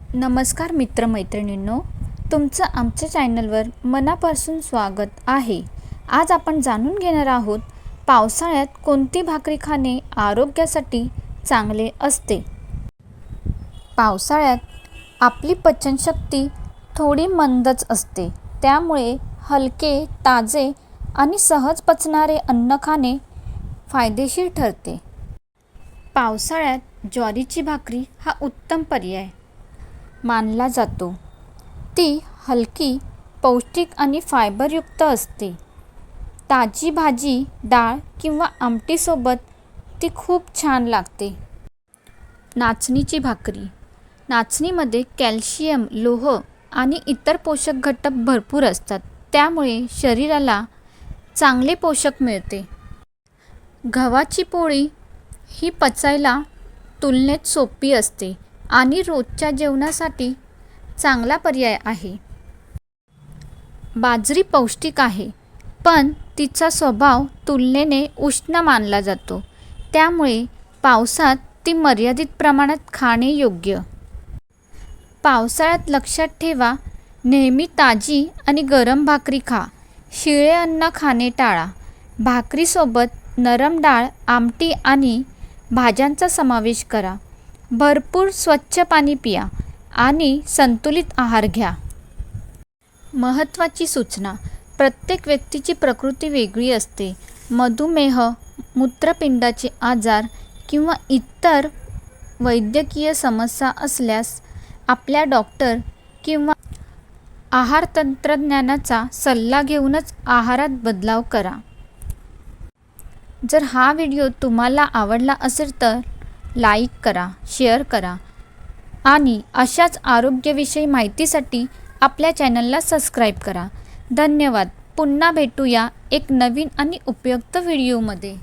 नमस्कार मित्रमैत्रिणींनो, तुमचं आमच्या चॅनलवर मनापासून स्वागत आहे। आज आपण जाणून घेणार आहोत पावसाळ्यात कोणती भाकरी खाणे आरोग्यासाठी चांगले असते। पावसाळ्यात आपली पचनशक्ती थोडी मंदच असते, त्यामुळे हलके, ताजे आणि सहज पचणारे अन्न खाणे फायदेशीर ठरते। पावसाळ्यात ज्वारीची भाकरी हा उत्तम पर्याय मानला जातो। ती हलकी, पौष्टिक आणि फायबरयुक्त असते। ताजी भाजी, डाळ किंवा आमटीसोबत ती खूप छान लागते। नाचणीची भाकरी। नाचणीमध्ये कॅल्शियम, लोह आणि इतर पोषक घटक भरपूर असतात, त्यामुळे शरीराला चांगले पोषक मिळते। गव्हाची पोळी ही पचायला तुलनेत सोपी असते आणि रोजच्या जेवणासाठी चांगला पर्याय आहे। बाजरी पौष्टिक आहे, पण तिचा स्वभाव तुलनेने उष्ण मानला जातो, त्यामुळे पावसात ती मर्यादित प्रमाणात खाणे योग्य। पावसाळ्यात लक्षात ठेवा, नेहमी ताजी आणि गरम भाकरी खा। शिळे अन्न खाणे टाळा। भाकरीसोबत नरम डाळ, आमटी आणि भाज्यांचा समावेश करा। भरपूर स्वच्छ पाणी पिया आणि संतुलित आहार घ्या। महत्त्वाची सूचना: प्रत्येक व्यक्तीची प्रकृती वेगळी असते। मधुमेह, मूत्रपिंडाचे आजार किंवा इतर वैद्यकीय समस्या असल्यास आपल्या डॉक्टर किंवा आहार तंत्रज्ञाचा सल्ला घेऊनच आहारात बदलाव करा। जर हा व्हिडिओ तुम्हाला आवडला असेल तर लाईक करा, शेअर करा आणि अशाच आरोग्यविषयी माहितीसाठी आपल्या चॅनलला सबस्क्राईब करा। धन्यवाद। पुन्हा भेटूया एक नवीन आणि उपयुक्त व्हिडिओमध्ये।